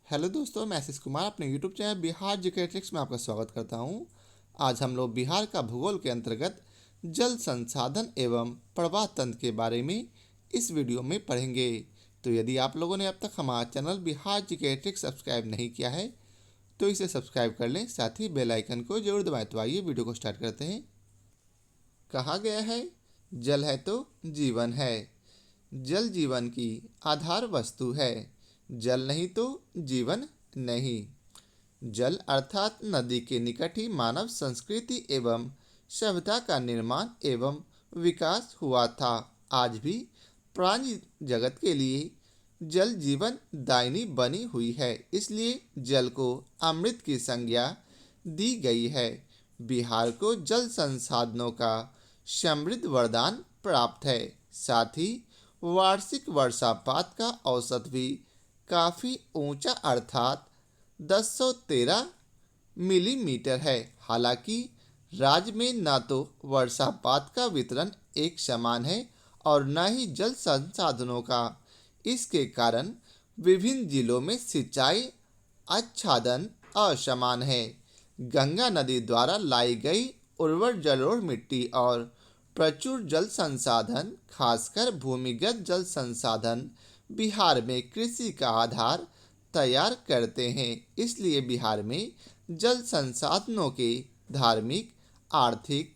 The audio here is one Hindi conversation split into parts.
हेलो दोस्तों, मैं आशीष कुमार अपने YouTube channel Bihar GK tricks में आपका स्वागत करता हूं। आज हम लोग बिहार का भूगोल के अंतर्गत जल संसाधन एवं प्रवाह तंत्र के बारे में इस वीडियो में पढ़ेंगे। तो यदि आप लोगों ने अब तक हमारा channel Bihar GK tricks subscribe नहीं किया है तो इसे सब्सक्राइब कर लें, साथ ही बेल आइकन को जरूर दबाएं। तो आइए वीडियो को स्टार्ट करते हैं। कहा गया है, जल है तो जीवन है। जल जीवन की आधार वस्तु है। जल नहीं तो जीवन नहीं। जल अर्थात नदी के निकट ही मानव संस्कृति एवं सभ्यता का निर्माण एवं विकास हुआ था। आज भी प्राणी जगत के लिए जल जीवन दायिनी बनी हुई है, इसलिए जल को अमृत की संज्ञा दी गई है। बिहार को जल संसाधनों का समृद्ध वरदान प्राप्त है। साथ ही वार्षिक वर्षापात का औसत भी काफ़ी ऊंचा अर्थात 1013 मिलीमीटर है। हालांकि राज्य में न तो वर्षापात का वितरण एक समान है और न ही जल संसाधनों का। इसके कारण विभिन्न जिलों में सिंचाई आच्छादन असमान है। गंगा नदी द्वारा लाई गई उर्वर जलोढ़ मिट्टी और प्रचुर जल संसाधन, खासकर भूमिगत जल संसाधन, बिहार में कृषि का आधार तैयार करते हैं। इसलिए बिहार में जल संसाधनों के धार्मिक, आर्थिक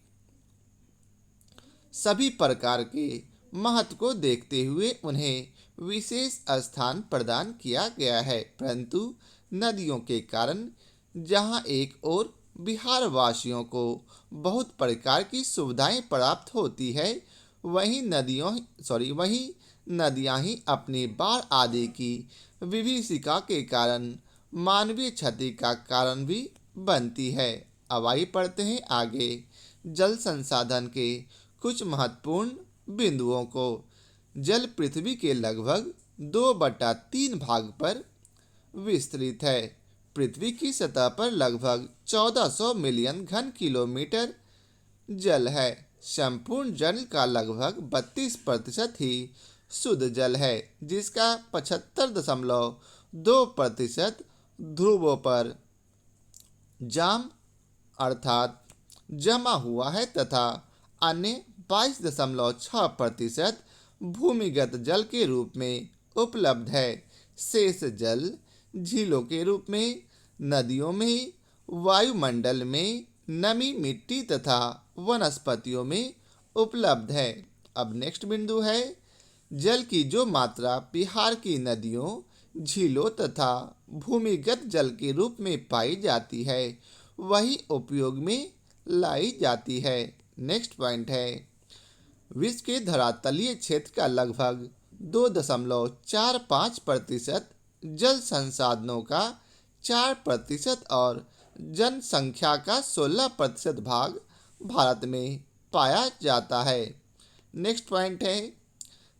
सभी प्रकार के महत्व को देखते हुए उन्हें विशेष स्थान प्रदान किया गया है। परंतु नदियों के कारण जहां एक ओर बिहार वासियों को बहुत प्रकार की सुविधाएं प्राप्त होती है, वहीं नदियां ही अपनी बाढ़ आदि की विभीषिका के कारण मानवीय क्षति का कारण भी बनती है। अब आइए पढ़ते हैं आगे जल संसाधन के कुछ महत्वपूर्ण बिंदुओं को। जल पृथ्वी के लगभग 2/3 भाग पर विस्तृत है। पृथ्वी की सतह पर लगभग 1400 मिलियन घन किलोमीटर जल है। संपूर्ण जल का लगभग 32% ही शुद्ध जल है, जिसका 75.2% ध्रुवों पर जाम अर्थात जमा हुआ है तथा अन्य 22.6% भूमिगत जल के रूप में उपलब्ध है। शेष जल झीलों के रूप में, नदियों में, वायुमंडल में, नमी मिट्टी तथा वनस्पतियों में उपलब्ध है। अब नेक्स्ट बिंदु है, जल की जो मात्रा बिहार की नदियों, झीलों तथा भूमिगत जल के रूप में पाई जाती है, वही उपयोग में लाई जाती है। नेक्स्ट पॉइंट है, विश्व के धरातलीय क्षेत्र का लगभग 2.45% जल संसाधनों का 4% और जनसंख्या का 16% भाग भारत में पाया जाता है। नेक्स्ट पॉइंट है,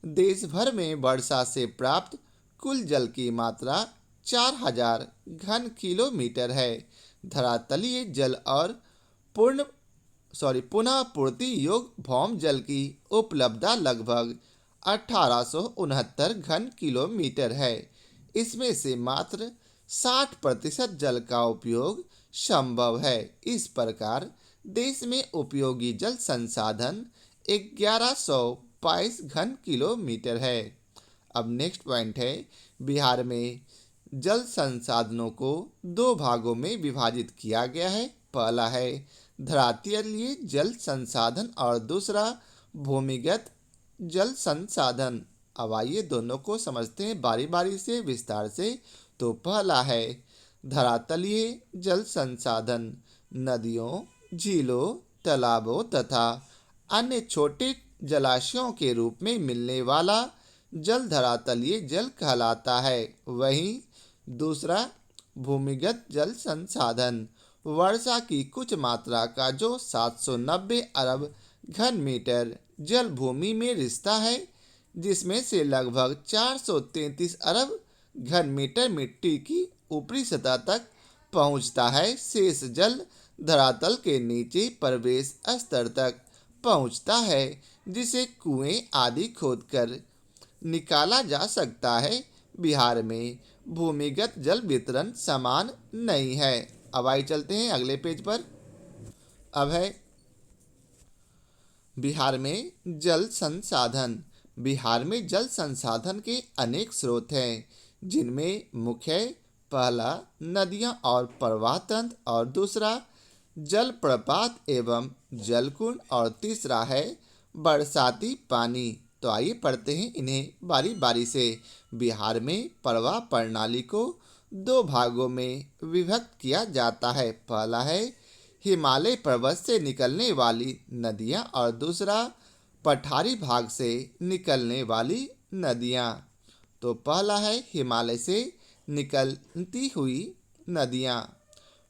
देश भर में वर्षा से प्राप्त कुल जल की मात्रा 4000 घन किलोमीटर है। धरातलीय जल और पुनः पूर्ति योग्य भौम जल की उपलब्धता लगभग 1869 घन किलोमीटर है। इसमें से मात्र 60% जल का उपयोग संभव है। इस प्रकार देश में उपयोगी जल संसाधन 1122 घन किलोमीटर है। अब नेक्स्ट पॉइंट है, बिहार में जल संसाधनों को 2 भागों में विभाजित किया गया है। पहला है धरातलीय जल संसाधन और दूसरा भूमिगत जल संसाधन। अब आइए दोनों को समझते हैं बारी बारी से, विस्तार से। तो पहला है धरातलीय जल संसाधन। नदियों, झीलों, तालाबों तथा अन्य छोटे जलाशयों के रूप में मिलने वाला जल धरातलीय जल कहलाता है। वहीं दूसरा भूमिगत जल संसाधन, वर्षा की कुछ मात्रा का जो 790 अरब घन मीटर जल भूमि में रिसता है, जिसमें से लगभग 433 अरब घन मीटर मिट्टी की ऊपरी सतह तक पहुंचता है। शेष जल धरातल के नीचे प्रवेश स्तर तक पहुंचता है, जिसे कुएं आदि खोदकर निकाला जा सकता है। बिहार में भूमिगत जल वितरण समान नहीं है। अब आइए चलते हैं अगले पेज पर। अब है बिहार में जल संसाधन। बिहार में जल संसाधन के अनेक स्रोत हैं, जिनमें मुख्य पहला नदियां और प्रवाह तंत्र और दूसरा जल प्रपात एवं जलकुंड और तीसरा है बरसाती पानी। तो आइए पढ़ते हैं इन्हें बारी बारी से। बिहार में प्रवाह प्रणाली को दो भागों में विभक्त किया जाता है। पहला है हिमालय पर्वत से निकलने वाली नदियां और दूसरा पठारी भाग से निकलने वाली नदियां। तो पहला है हिमालय से निकलती हुई नदियां।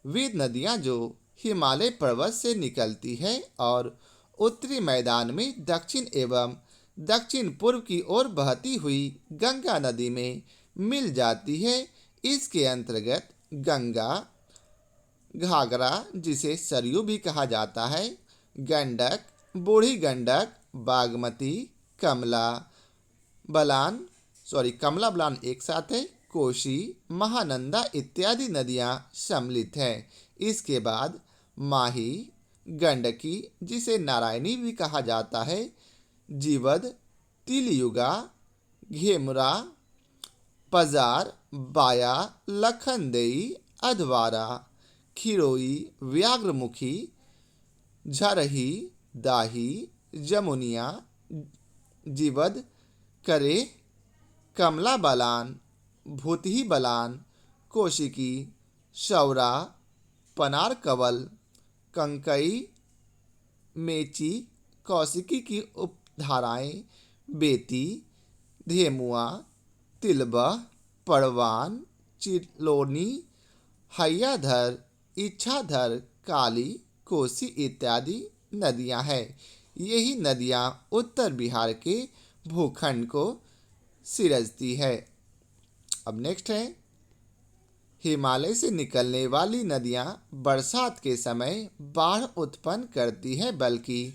वे नदियां जो हिमालय पर्वत से निकलती है और उत्तरी मैदान में दक्षिण एवं दक्षिण पूर्व की ओर बहती हुई गंगा नदी में मिल जाती है। इसके अंतर्गत गंगा, घाघरा जिसे सरयू भी कहा जाता है, गंडक, बूढ़ी गंडक, बागमती, कमला बलान एक साथ है, कोशी, महानंदा इत्यादि नदियां सम्मिलित हैं। इसके बाद माही, गंडकी जिसे नारायणी भी कहा जाता है, जीवद, तिलयुगा, घेमुरा, पजार, बाया, लखनदेई, अधवारा, खिरोई, व्याघ्रमुखी, झरही, दाही, जमुनिया, जीवद, करे, कमला बलान, भूतही बलान, कौशिकी, शौरा, पनार कवल, कंकई, मेची, कौशिकी की उपधाराएं, बेती, धेमुआ, तिलबह, परवान, चिलोनी, हैयाधर, इच्छाधर, काली, कोसी इत्यादि नदियां हैं। यही नदियां उत्तर बिहार के भूखंड को सिरजती है। अब नेक्स्ट है हिमालय से निकलने वाली नदियां बरसात के समय बाढ़ उत्पन्न करती हैं, बल्कि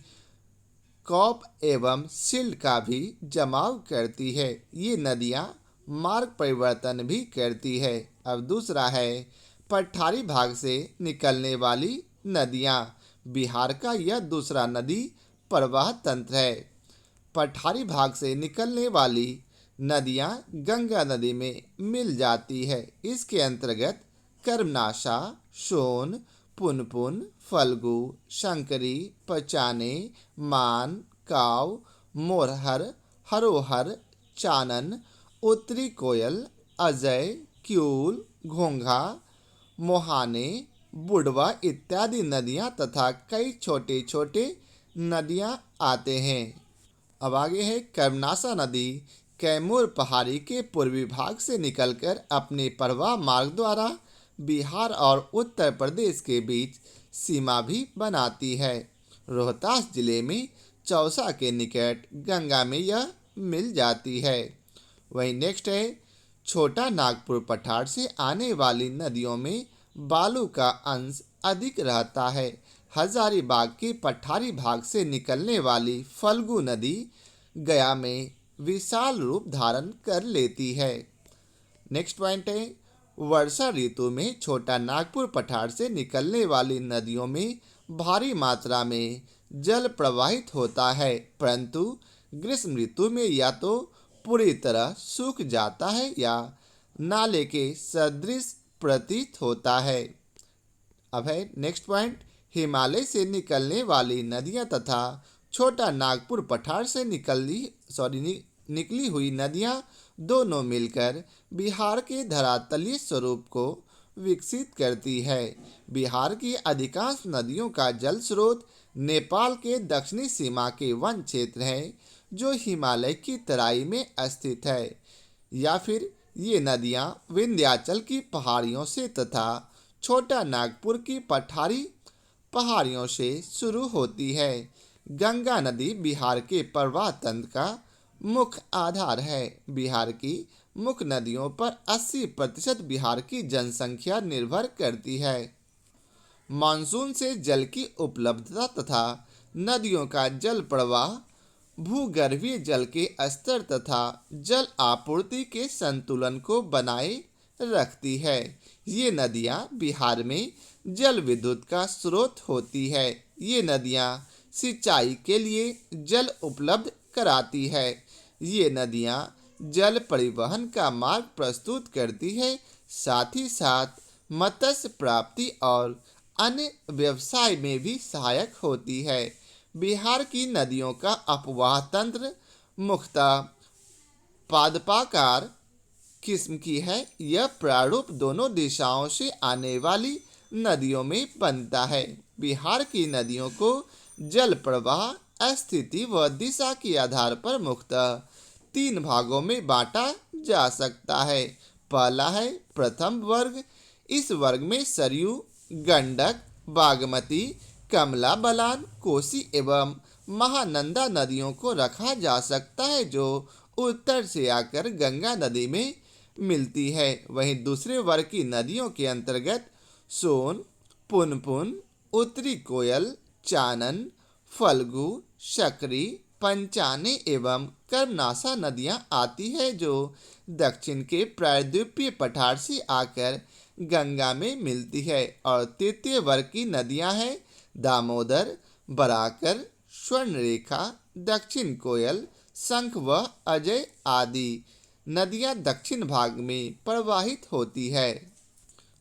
कॉप एवं सिल्ट का भी जमाव करती है। ये नदियां मार्ग परिवर्तन भी करती है। अब दूसरा है पठारी भाग से निकलने वाली नदियां। बिहार का यह दूसरा नदी प्रवाह तंत्र है। पठारी भाग से निकलने वाली नदियां गंगा नदी में मिल जाती है। इसके अंतर्गत कर्मनाशा, सोन, पुनपुन, फल्गु, शंकरी, पचाने, मान, काव, मोरहर, हरोहर, चानन, उत्तरी कोयल, अजय, क्यूल, घोंघा, मोहाने, बुढ़वा इत्यादि नदियां तथा कई छोटे छोटे नदियां आते हैं। अब आगे है कर्मनाशा नदी कैमूर पहाड़ी के पूर्वी भाग से निकलकर अपने प्रवाह मार्ग द्वारा बिहार और उत्तर प्रदेश के बीच सीमा भी बनाती है। रोहतास जिले में चौसा के निकट गंगा में यह मिल जाती है। वहीं नेक्स्ट है छोटा नागपुर पठार से आने वाली नदियों में बालू का अंश अधिक रहता है। हजारीबाग के पठारी भाग से निकलने वाली फल्गु नदी गया में विशाल रूप धारण कर लेती है। नेक्स्ट पॉइंट है वर्षा ऋतु में छोटा नागपुर पठार से निकलने वाली नदियों में भारी मात्रा में जल प्रवाहित होता है, परंतु ग्रीष्म ऋतु में या तो पूरी तरह सूख जाता है या नाले के सदृश प्रतीत होता है। अब है नेक्स्ट पॉइंट हिमालय से निकलने वाली नदियां तथा छोटा नागपुर पठार से निकली हुई नदियां दोनों मिलकर बिहार के धरातलीय स्वरूप को विकसित करती है। बिहार की अधिकांश नदियों का जल स्रोत नेपाल के दक्षिणी सीमा के वन क्षेत्र है, जो हिमालय की तराई में स्थित है, या फिर ये नदियां विंध्याचल की पहाड़ियों से तथा छोटा नागपुर की पठारी पहाड़ियों से शुरू होती है। गंगा नदी बिहार के प्रवाह तंत्र का मुख्य आधार है। बिहार की मुख्य नदियों पर 80% बिहार की जनसंख्या निर्भर करती है। मानसून से जल की उपलब्धता तथा नदियों का जल प्रवाह भूगर्भीय जल के स्तर तथा जल आपूर्ति के संतुलन को बनाए रखती है। ये नदियाँ बिहार में जल विद्युत का स्रोत होती है। ये नदियाँ सिंचाई के लिए जल उपलब्ध कराती है। ये नदियाँ जल परिवहन का मार्ग प्रस्तुत करती है, साथ ही साथ मत्स्य प्राप्ति और अन्य व्यवसाय में भी सहायक होती है। बिहार की नदियों का अपवाह तंत्र मुख्यतः पादपाकार किस्म की है। यह प्रारूप दोनों दिशाओं से आने वाली नदियों में बनता है। बिहार की नदियों को जल प्रवाह, स्थिति व दिशा के आधार पर मुख्यतः 3 भागों में बांटा जा सकता है। पहला है प्रथम वर्ग। इस वर्ग में सरयू, गंडक, बागमती, कमला बलान, कोसी एवं महानंदा नदियों को रखा जा सकता है, जो उत्तर से आकर गंगा नदी में मिलती है। वहीं दूसरे वर्ग की नदियों के अंतर्गत सोन, पुनपुन, उत्तरी कोयल, चानन, फल्गु, शकरी, पंचाने एवं कर्मनासा नदियां आती है, जो दक्षिण के प्रायद्वीपीय पठार से आकर गंगा में मिलती है। और तृतीय वर्ग की नदियां हैं दामोदर, बराकर, स्वर्णरेखा, दक्षिण कोयल, शंख व अजय आदि नदियां दक्षिण भाग में प्रवाहित होती है।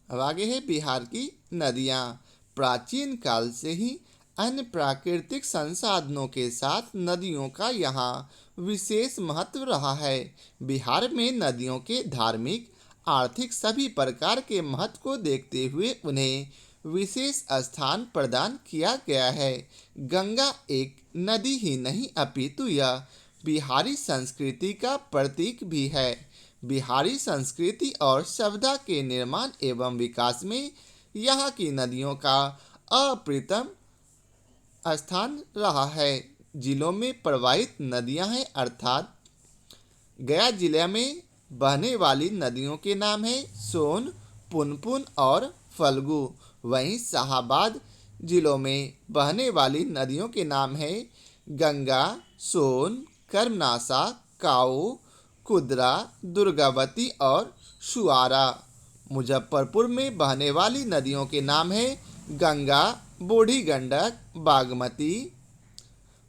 अब आगे है बिहार की नदियां। प्राचीन काल से ही अन्य प्राकृतिक संसाधनों के साथ नदियों का यहाँ विशेष महत्व रहा है। बिहार में नदियों के धार्मिक, आर्थिक सभी प्रकार के महत्व को देखते हुए उन्हें विशेष स्थान प्रदान किया गया है। गंगा एक नदी ही नहीं अपितु यह बिहारी संस्कृति का प्रतीक भी है। बिहारी संस्कृति और सभ्यता के निर्माण एवं विकास में यहाँ की नदियों का अप्रतिम स्थान रहा है। जिलों में प्रवाहित नदियाँ हैं, अर्थात गया जिले में बहने वाली नदियों के नाम हैं सोन, पुनपुन और फल्गु। वहीं शाहाबाद जिलों में बहने वाली नदियों के नाम हैं गंगा, सोन, कर्मनासा, काऊ, कुद्रा, दुर्गावती और सुआरा। मुजफ्फरपुर में बहने वाली नदियों के नाम हैं गंगा, बूढ़ी गंडक, बागमती।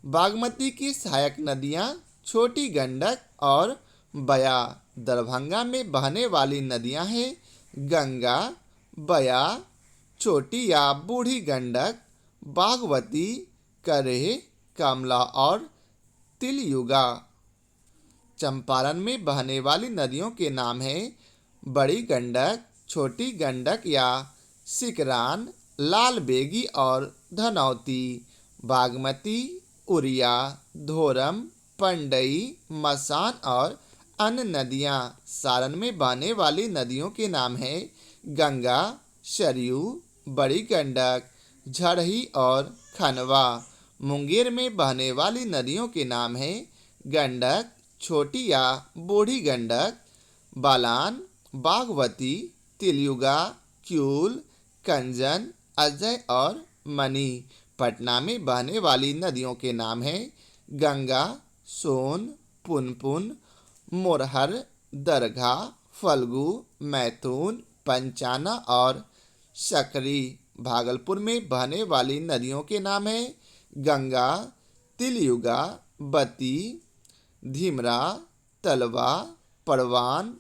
बागमती की सहायक नदियाँ छोटी गंडक और बया। दरभंगा में बहने वाली नदियाँ हैं गंगा, बया, छोटी या बूढ़ी गंडक, बागमती, करेह, कमला और तिलयुगा। चंपारण में बहने वाली नदियों के नाम हैं बड़ी गंडक, छोटी गंडक या सिकरान, लाल बेगी और धनौती। बागमती, उरिया, धोरम, पंडई, मसान और अन्य नदियाँ। सारण में बहने वाली नदियों के नाम हैं गंगा, सरयू, बड़ी गंडक, झड़ही और खनवा। मुंगेर में बहने वाली नदियों के नाम हैं गंडक, छोटी या बूढ़ी गंडक, बालान, बागवती, तिलयुगा, क्यूल, कंजन, अजय और मनी। पटना में बहने वाली नदियों के नाम हैं गंगा, सोन, पुनपुन, मोरहर, दरघा, फल्गु, मैथुन, पंचाना और सकरी। भागलपुर में बहने वाली नदियों के नाम हैं गंगा, तिलयुगा, बती, धीमरा, तलवा, परवान,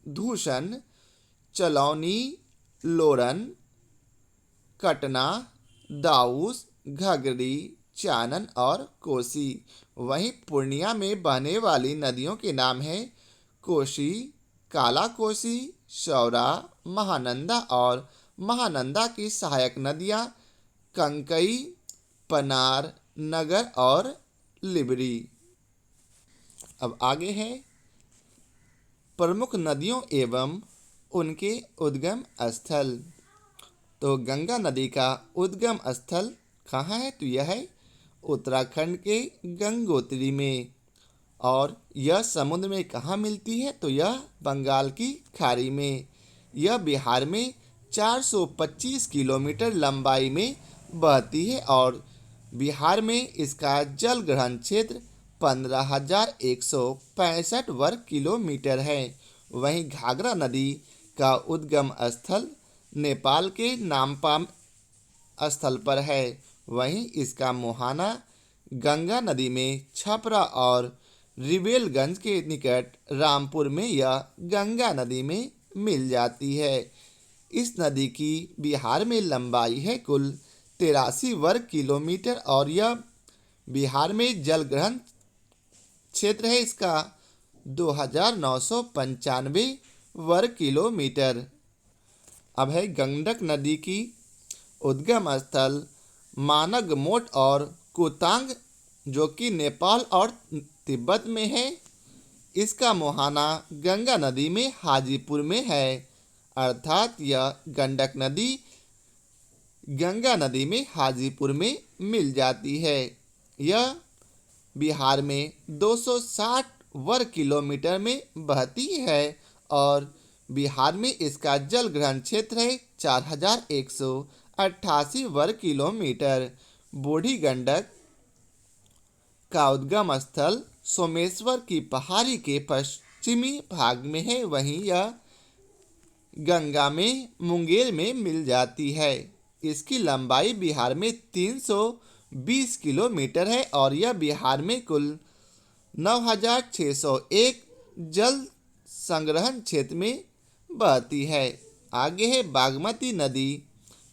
धूषण, चलौनी, लोरन, कटना, दाऊस, घगरी, चानन और कोसी। वहीं पूर्णिया में बहने वाली नदियों के नाम हैं कोसी, काला कोसी, सौरा, महानंदा और महानंदा की सहायक नदियाँ कंकई, पनार, नगर और लिबरी। अब आगे है प्रमुख नदियों एवं उनके उद्गम स्थल। तो गंगा नदी का उद्गम स्थल कहाँ है? तो यह है उत्तराखंड के गंगोत्री में। और यह समुद्र में कहाँ मिलती है? तो यह बंगाल की खाड़ी में। यह बिहार में 425 किलोमीटर लंबाई में बहती है और बिहार में इसका जल ग्रहण क्षेत्र 15,165 वर्ग किलोमीटर है। वहीं घाघरा नदी का उद्गम स्थल नेपाल के नामपाम स्थल पर है। वहीं इसका मुहाना गंगा नदी में छपरा और रिवेलगंज के निकट रामपुर में यह गंगा नदी में मिल जाती है। इस नदी की बिहार में लंबाई है कुल 83 वर्ग किलोमीटर और यह बिहार में जलग्रहण क्षेत्र है इसका 2995 वर्ग किलोमीटर। अब है गंडक नदी की उद्गम स्थल मानगमोट और कुतांग जो कि नेपाल और तिब्बत में है। इसका मुहाना गंगा नदी में हाजीपुर में है, अर्थात यह गंडक नदी गंगा नदी में हाजीपुर में मिल जाती है। यह बिहार में 260 वर्ग किलोमीटर में बहती है और बिहार में इसका जल ग्रहण क्षेत्र है 4188 वर्ग किलोमीटर। बूढ़ी गंडक का उद्गम स्थल सोमेश्वर की पहाड़ी के पश्चिमी भाग में है। वहीं यह गंगा में मुंगेर में मिल जाती है। इसकी लंबाई बिहार में 320 किलोमीटर है और यह बिहार में कुल 9601 जल संग्रहण क्षेत्र में बहती है। आगे है बागमती नदी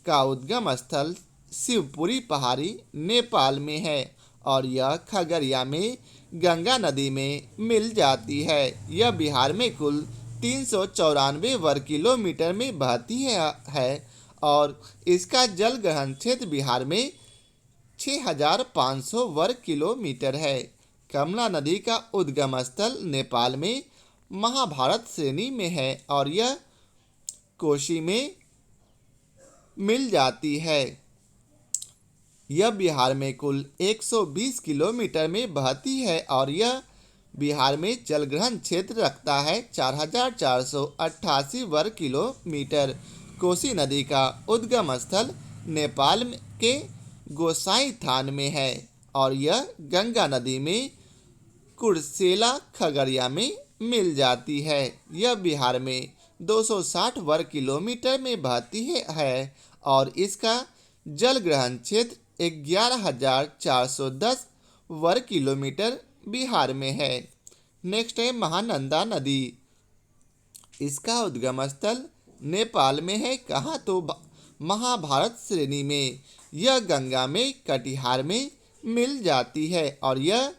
का उद्गम स्थल शिवपुरी पहाड़ी नेपाल में है और यह खगड़िया में गंगा नदी में मिल जाती है। यह बिहार में कुल 394 वर्ग किलोमीटर में बहती है और इसका जल ग्रहण क्षेत्र बिहार में 6500 वर्ग किलोमीटर है। कमला नदी का उद्गम स्थल नेपाल में महाभारत श्रेणी में है और यह कोशी में मिल जाती है। यह बिहार में कुल 120 किलोमीटर में बहती है और यह बिहार में जलग्रहण क्षेत्र रखता है 4488 वर्ग किलोमीटर। कोसी नदी का उद्गम स्थल नेपाल के गोसाई थान में है और यह गंगा नदी में कुर्सेला खगड़िया में मिल जाती है। यह बिहार में 260 वर्ग किलोमीटर में बहती है और इसका जल ग्रहण क्षेत्र 11410 वर्ग किलोमीटर बिहार में है। नेक्स्ट है महानंदा नदी। इसका उद्गम स्थल नेपाल में है। कहाँ तो महाभारत श्रेणी में। यह गंगा में कटिहार में मिल जाती है और यह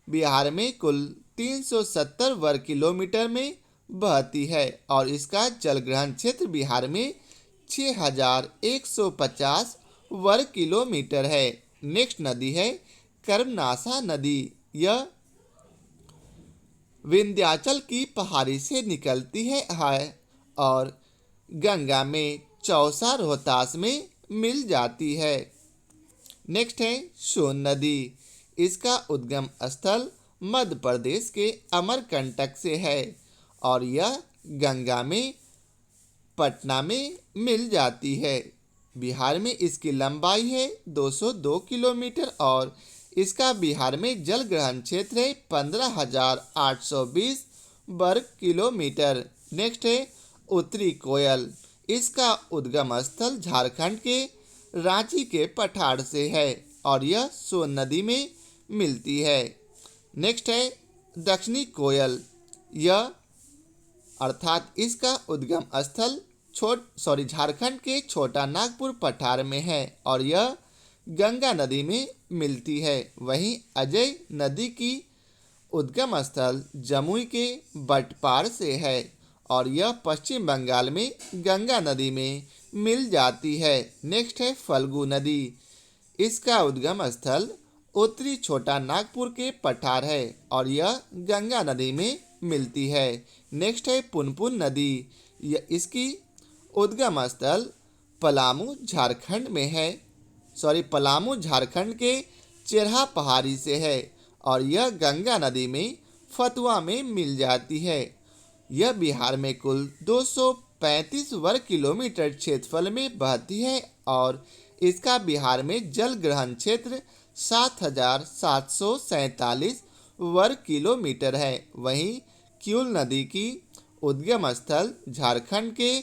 बिहार में कुल 370 वर्ग किलोमीटर में बहती है और इसका जलग्रहण क्षेत्र बिहार में 6150 वर्ग किलोमीटर है। नेक्स्ट नदी है कर्मनाशा नदी। यह विंध्याचल की पहाड़ी से निकलती है और गंगा में चौसा रोहतास में मिल जाती है। नेक्स्ट है सोन नदी। इसका उद्गम स्थल मध्य प्रदेश के अमरकंटक से है और यह गंगा में पटना में मिल जाती है। बिहार में इसकी लंबाई है 202 किलोमीटर और इसका बिहार में जल ग्रहण क्षेत्र है 15820 वर्ग किलोमीटर। नेक्स्ट है उत्तरी कोयल। इसका उद्गम स्थल झारखंड के रांची के पठार से है और यह सोन नदी में मिलती है। नेक्स्ट है दक्षिणी कोयल। यह अर्थात इसका उद्गम स्थल झारखंड के छोटा नागपुर पठार में है और यह गंगा नदी में मिलती है। वहीं अजय नदी की उद्गम स्थल जमुई के बटपार से है और यह पश्चिम बंगाल में गंगा नदी में मिल जाती है। नेक्स्ट है फल्गु नदी। इसका उद्गम स्थल उत्तरी छोटा नागपुर के पठार है और यह गंगा नदी में मिलती है। नेक्स्ट है पुनपुन नदी। इसकी उद्गम स्थल पलामू झारखंड में है। पलामू झारखंड के चेरहा पहाड़ी से है और यह गंगा नदी में फतुआ में मिल जाती है। यह बिहार में कुल 235 वर्ग किलोमीटर क्षेत्रफल में बहती है और इसका बिहार में जल ग्रहण क्षेत्र 7747 वर्ग किलोमीटर है। वहीं क्यूल नदी की उद्गम स्थल झारखंड के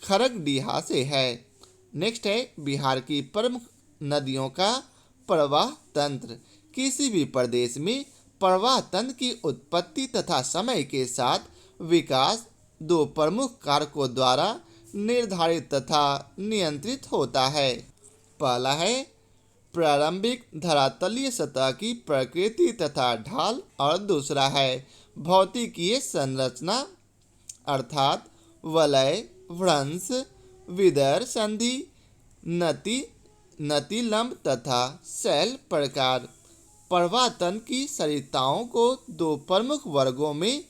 खरगडीहा से है। नेक्स्ट है बिहार की प्रमुख नदियों का प्रवाह तंत्र। किसी भी प्रदेश में प्रवाह तंत्र की उत्पत्ति तथा समय के साथ विकास दो प्रमुख कारकों द्वारा निर्धारित तथा नियंत्रित होता है। पहला है प्रारंभिक धरातलीय सतह की प्रकृति तथा ढाल और दूसरा है भौतिकीय संरचना अर्थात वलय, भ्रंश, विदर संधि, नति, नतिलंब तथा शैल प्रकार। प्रवाह तंत्र की सरिताओं को दो प्रमुख वर्गों में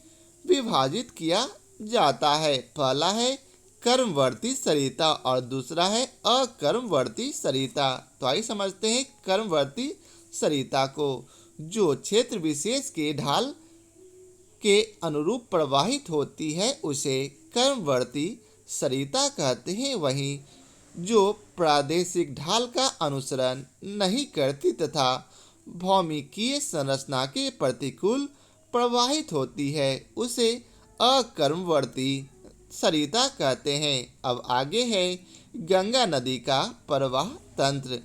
विभाजित किया जाता है। पहला है कर्मवर्ती सरिता और दूसरा है अकर्मवर्ती सरिता। तो आइए समझते हैं कर्मवर्ती सरिता को, जो क्षेत्र विशेष के ढाल के अनुरूप प्रवाहित होती है उसे कर्मवर्ती सरिता कहते हैं। वहीं जो प्रादेशिक ढाल का अनुसरण नहीं करती तथा भौमिकीय संरचना के प्रतिकूल प्रवाहित होती है उसे अकर्मवर्ती सरिता कहते हैं। अब आगे है गंगा नदी का प्रवाह तंत्र।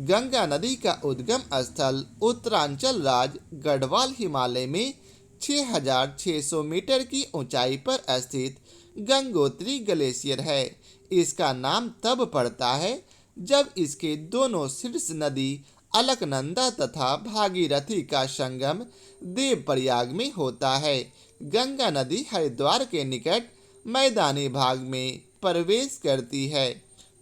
गंगा नदी का उद्गम स्थल उत्तरांचल राज्य गढ़वाल हिमालय में 6,600 मीटर की ऊंचाई पर स्थित गंगोत्री ग्लेशियर है। इसका नाम तब पड़ता है जब इसके दोनों शीर्ष नदी अलकनंदा तथा भागीरथी का संगम देवप्रयाग में होता है। गंगा नदी हरिद्वार के निकट मैदानी भाग में प्रवेश करती है।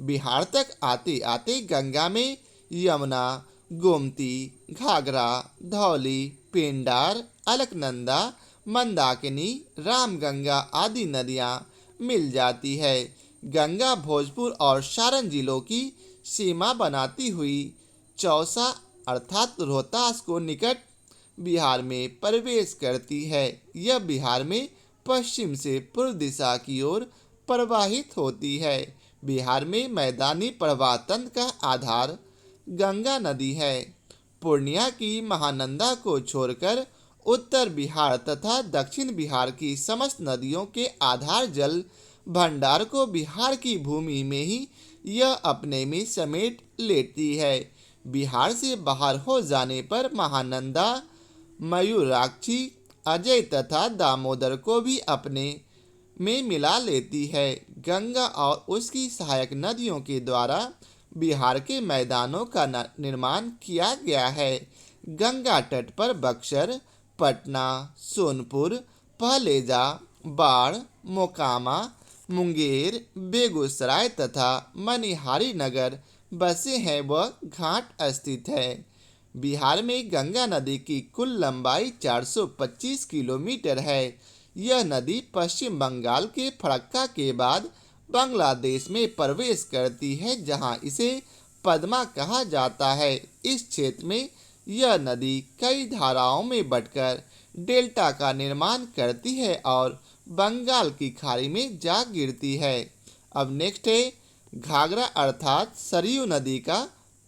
बिहार तक आते आते गंगा में यमुना, गोमती, घाघरा, धौली, पिंडार, अलकनंदा, मंदाकिनी, रामगंगा आदि नदियां मिल जाती है। गंगा भोजपुर और सारण जिलों की सीमा बनाती हुई चौसा अर्थात रोहतास को निकट बिहार में प्रवेश करती है। यह बिहार में पश्चिम से पूर्व दिशा की ओर प्रवाहित होती है। बिहार में मैदानी प्रवाह तंत्र का आधार गंगा नदी है। पूर्णिया की महानंदा को छोड़कर उत्तर बिहार तथा दक्षिण बिहार की समस्त नदियों के आधार जल भंडार को बिहार की भूमि में ही यह अपने में समेट लेती है। बिहार से बाहर हो जाने पर महानंदा, मयूराक्षी, अजय तथा दामोदर को भी अपने में मिला लेती है। गंगा और उसकी सहायक नदियों के द्वारा बिहार के मैदानों का निर्माण किया गया है। गंगा तट पर बक्सर, पटना, सोनपुर, पहलेजा, बाढ़, मोकामा, मुंगेर, बेगूसराय तथा मनिहारी नगर बसे हैं व घाट स्थित है। बिहार में गंगा नदी की कुल लंबाई 425 किलोमीटर है। यह नदी पश्चिम बंगाल के फरक्का के बाद बांग्लादेश में प्रवेश करती है, जहां इसे पद्मा कहा जाता है। इस क्षेत्र में यह नदी कई धाराओं में बंटकर डेल्टा का निर्माण करती है और बंगाल की खाड़ी में जा गिरती है। अब नेक्स्ट है घाघरा अर्थात सरयू नदी का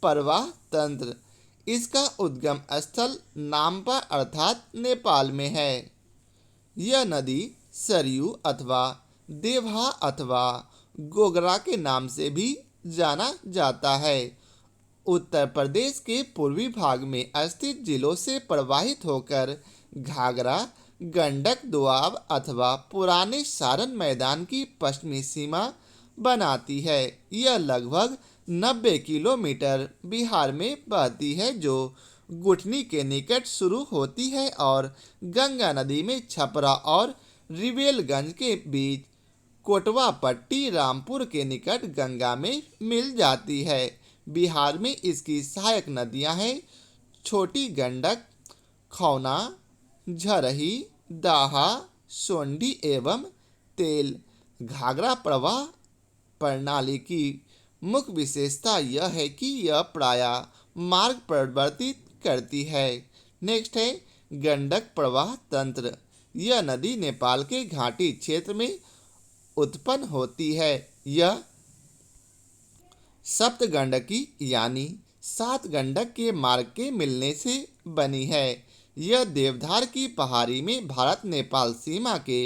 प्रवाह तंत्र। इसका उद्गम स्थल नामपा अर्थात नेपाल में है। यह नदी सरयू अथवा देवहा अथवा गोगरा के नाम से भी जाना जाता है। उत्तर प्रदेश के पूर्वी भाग में स्थित जिलों से प्रवाहित होकर घाघरा गंडक दोआब अथवा पुराने सारण मैदान की पश्चिमी सीमा बनाती है। यह लगभग 90 किलोमीटर बिहार में बहती है, जो गुठनी के निकट शुरू होती है और गंगा नदी में छपरा और रिवेलगंज के बीच कोटवा पट्टी रामपुर के निकट गंगा में मिल जाती है। बिहार में इसकी सहायक नदियां हैं छोटी गंडक, खौना, झरही, दाहा, सोंडी एवं तेल। घाघरा प्रवाह प्रणाली की मुख्य विशेषता यह है कि यह प्रायः मार्ग परिवर्तित करती है। नेक्स्ट है गंडक प्रवाह तंत्र। यह नदी नेपाल के घाटी क्षेत्र में उत्पन्न होती है। यह सप्तगंडकी यानी 7 गंडक के मार्ग के मिलने से बनी है। यह देवधार की पहाड़ी में भारत नेपाल सीमा के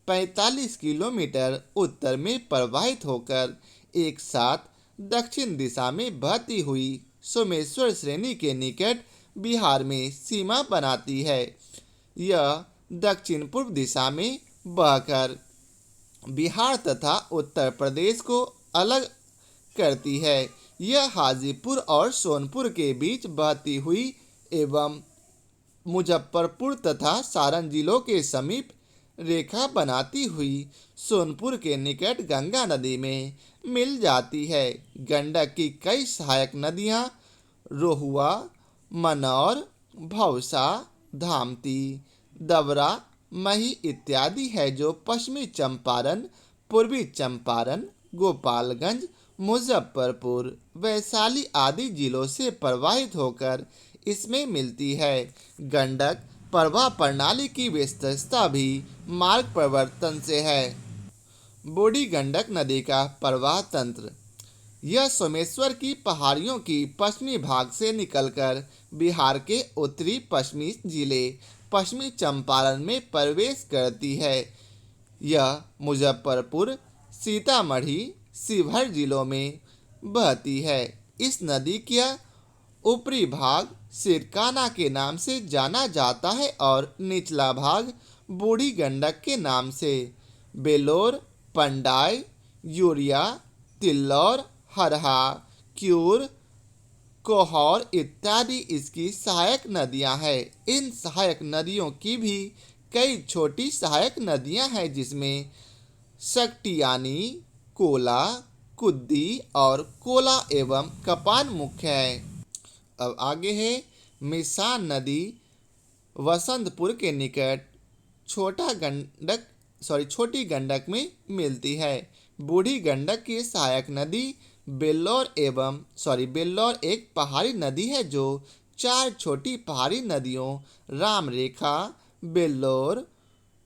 45 किलोमीटर उत्तर में प्रवाहित होकर एक साथ दक्षिण दिशा में बहती हुई सोमेश्वर श्रेणी के निकट बिहार में सीमा बनाती है। यह दक्षिण पूर्व दिशा में बहकर बिहार तथा उत्तर प्रदेश को अलग करती है। यह हाजीपुर और सोनपुर के बीच बहती हुई एवं मुजफ्फरपुर तथा सारण जिलों के समीप रेखा बनाती हुई सोनपुर के निकट गंगा नदी में मिल जाती है। गंडक की कई सहायक नदियां रोहुआ, मनौर, भौसा, धामती, दबरा, मही इत्यादि है जो पश्चिमी चंपारण, पूर्वी चंपारण, गोपालगंज, मुजफ्फरपुर, वैशाली आदि जिलों से प्रवाहित होकर इसमें मिलती है। गंडक प्रवाह प्रणाली की विशेषता भी मार्ग परिवर्तन से है। बूढ़ी गंडक नदी का प्रवाह तंत्र। यह सोमेश्वर की पहाड़ियों की पश्चिमी भाग से निकलकर बिहार के उत्तरी पश्चिमी जिले पश्चिमी चंपारण में प्रवेश करती है। यह मुजफ्फरपुर, सीतामढ़ी, शिवहर जिलों में बहती है। इस नदी का ऊपरी भाग सिरकाना के नाम से जाना जाता है और निचला भाग बूढ़ी गंडक के नाम से। बेलोर, पंडाई, यूरिया, तिल्लौर, हरहा, क्यूर, कोहौर इत्यादि इसकी सहायक नदियां हैं। इन सहायक नदियों की भी कई छोटी सहायक नदियां हैं जिसमें सकटियानी, कोला, कुद्दी और कोला एवं कपान मुख्य हैं। अब आगे है मिसान नदी वसंतपुर के निकट छोटी गंडक में मिलती है। बूढ़ी गंडक की सहायक नदी बेल्लौर एक पहाड़ी नदी है जो 4 छोटी पहाड़ी नदियों रामरेखा, बेल्लौर,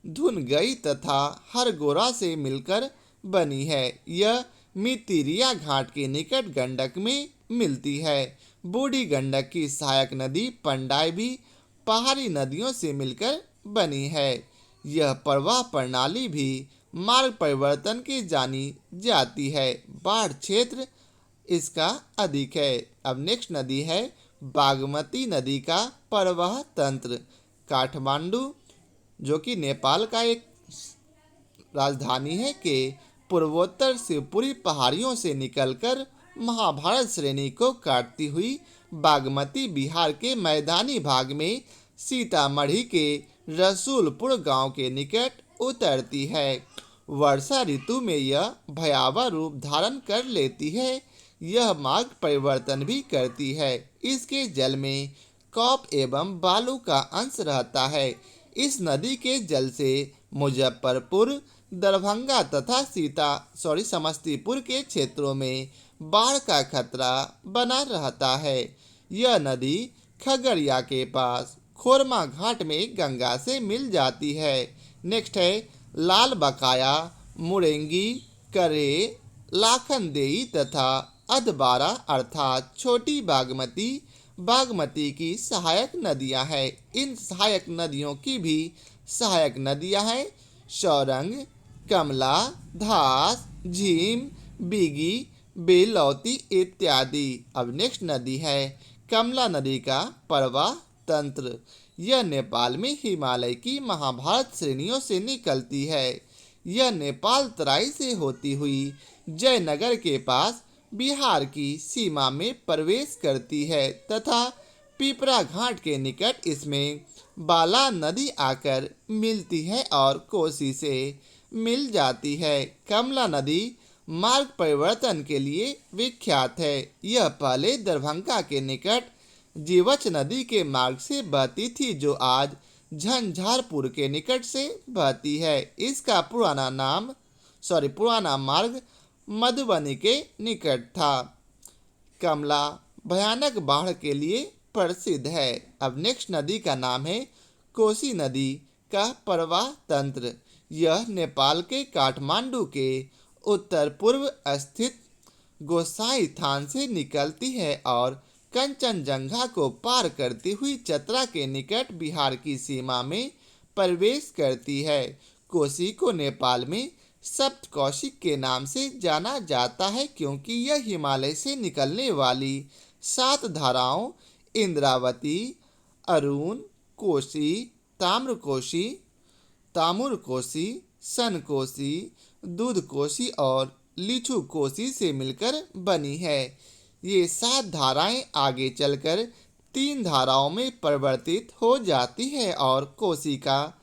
धुनगई तथा हरगोरा से मिलकर बनी है। यह मितिरिया घाट के निकट गंडक में मिलती है। बूढ़ी गंडक की सहायक नदी पंडाई भी पहाड़ी नदियों से मिलकर बनी है। यह प्रवाह प्रणाली भी मार्ग परिवर्तन की जानी जाती है। बाढ़ क्षेत्र इसका अधिक है। अब नेक्स्ट नदी है बागमती नदी का प्रवाह तंत्र। काठमांडू जो कि नेपाल का एक राजधानी है के पूर्वोत्तर शिवपुरी पहाड़ियों से निकलकर महाभारत श्रेणी को काटती हुई बागमती बिहार के मैदानी भाग में सीतामढ़ी के रसूलपुर गांव के निकट उतरती है। वर्षा ऋतु में यह भयावह रूप धारण कर लेती है। यह मार्ग परिवर्तन भी करती है। इसके जल में कॉप एवं बालू का अंश रहता है। इस नदी के जल से मुजफ्फरपुर, दरभंगा तथा समस्तीपुर के क्षेत्रों में बाढ़ का खतरा बना रहता है। यह नदी खगड़िया के पास खोरमा घाट में गंगा से मिल जाती है। नेक्स्ट है लाल बकाया, मुरेंगी, करे, लाखनदेई तथा अधबारा अर्थात छोटी बागमती बागमती की सहायक नदियां हैं। इन सहायक नदियों की भी सहायक नदियां हैं शौरंग, कमला, धास, झीम, बीगी, बेलौती इत्यादि। अब नेक्स्ट नदी है कमला नदी का प्रवाह तंत्र। यह नेपाल में हिमालय की महाभारत श्रेणियों से निकलती है। यह नेपाल तराई से होती हुई जयनगर के पास बिहार की सीमा में प्रवेश करती है तथा पिपरा घाट के निकट इसमें बाला नदी आकर मिलती है और कोसी से मिल जाती है। कमला नदी मार्ग परिवर्तन के लिए विख्यात है। यह पहले दरभंगा के निकट जीवछ नदी के मार्ग से बहती थी जो आज झंझारपुर के निकट से बहती है। इसका पुराना मार्ग मधुबनी के निकट था। कमला भयानक बाढ़ के लिए प्रसिद्ध है। अब नेक्स्ट नदी का नाम है कोसी नदी का प्रवाह तंत्र। यह नेपाल के काठमांडू के उत्तर पूर्व स्थित गोसाई थान से निकलती है और कंचनजंगा को पार करती हुई चतरा के निकट बिहार की सीमा में प्रवेश करती है। कोसी को नेपाल में सप्तकोशी के नाम से जाना जाता है क्योंकि यह हिमालय से निकलने वाली 7 धाराओं इंद्रावती, अरुण, कोसी, ताम्रकोशी, तामुरकोशी, सनकोशी, दूधकोशी और लिछुकोशी से मिलकर बनी है। ये 7 धाराएं आगे चलकर 3 धाराओं में परिवर्तित हो जाती है और कोसी का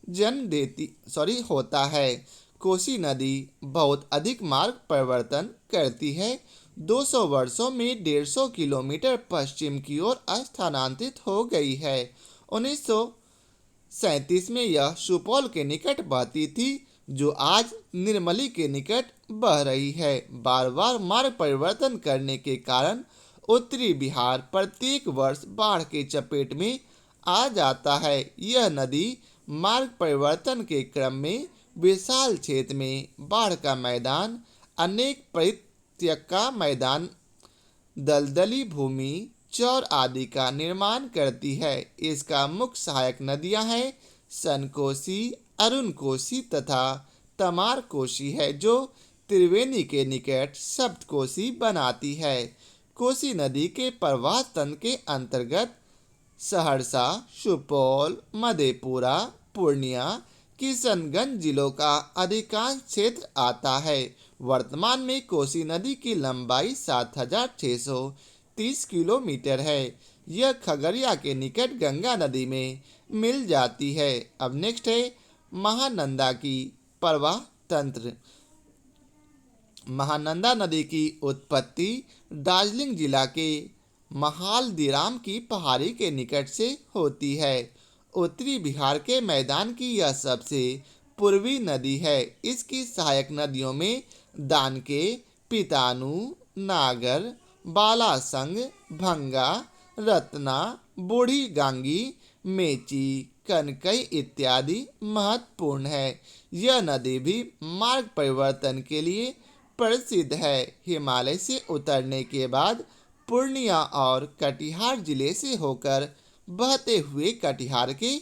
जन्म होता है। कोसी नदी बहुत अधिक मार्ग परिवर्तन करती है। 200 वर्षों में 150 किलोमीटर पश्चिम की ओर स्थानांतरित हो गई है। 1937 में यह सुपौल के निकट बहती थी, जो आज निर्मली के निकट बह रही है। बार बार मार्ग परिवर्तन करने के कारण उत्तरी बिहार प्रत्येक वर्ष बाढ़ के चपेट में आ जाता है। यह नदी मार्ग परिवर्तन के क्रम में विशाल क्षेत्र में बाढ़ का मैदान, अनेक परित्यक्त का मैदान, दलदली भूमि, चौर आदि का निर्माण करती है। इसका मुख्य सहायक नदियां हैं सनकोशी, अरुणकोशी तथा तमारकोशी है, जो त्रिवेणी के निकट सप्तकोशी बनाती है। कोसी नदी के प्रवाह तंत्र के अंतर्गत सहरसा, सुपौल, मधेपुरा, पूर्णिया, किशनगंज जिलों का अधिकांश क्षेत्र आता है। वर्तमान में कोसी नदी की लंबाई 7630 किलोमीटर है। यह खगड़िया के निकट गंगा नदी में मिल जाती है। अब नेक्स्ट है महानंदा की प्रवाह तंत्र। महानंदा नदी की उत्पत्ति दार्जिलिंग जिला के महाल्दीराम की पहाड़ी के निकट से होती है। उत्तरी बिहार के मैदान की यह सबसे पूर्वी नदी है। इसकी सहायक नदियों में दानके, पितानु, नागर, बालासंग, भंगा, रत्ना, बूढ़ी गांगी, मेची, कनकई इत्यादि महत्वपूर्ण है। यह नदी भी मार्ग परिवर्तन के लिए प्रसिद्ध है। हिमालय से उतरने के बाद पूर्णिया और कटिहार जिले से होकर बहते हुए कटिहार के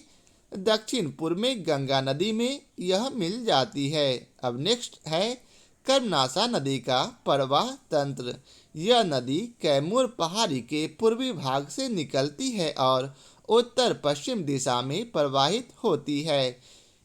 दक्षिण पूर्व में गंगा नदी में यह मिल जाती है। अब नेक्स्ट है कर्मनाशा नदी का प्रवाह तंत्र। यह नदी कैमूर पहाड़ी के पूर्वी भाग से निकलती है और उत्तर पश्चिम दिशा में प्रवाहित होती है।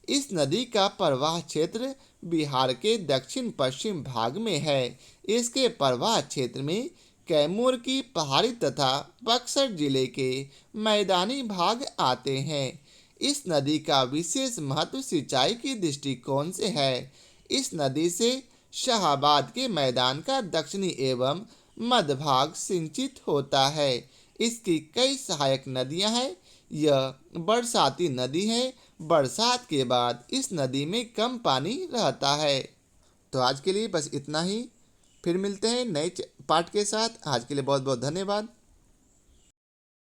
इस नदी का प्रवाह क्षेत्र बिहार के दक्षिण पश्चिम भाग में है। इसके प्रवाह क्षेत्र में कैमूर की पहाड़ी तथा बक्सर जिले के मैदानी भाग आते हैं। इस नदी का विशेष महत्व सिंचाई की दृष्टिकोण से है। इस नदी से शाहाबाद के मैदान का दक्षिणी एवं मध्य भाग सिंचित होता है। इसकी कई सहायक नदियां हैं। यह बरसाती नदी है। बरसात के बाद इस नदी में कम पानी रहता है। तो आज के लिए बस इतना ही। फिर मिलते हैं नए पार्ट के साथ। आज के लिए बहुत बहुत धन्यवाद।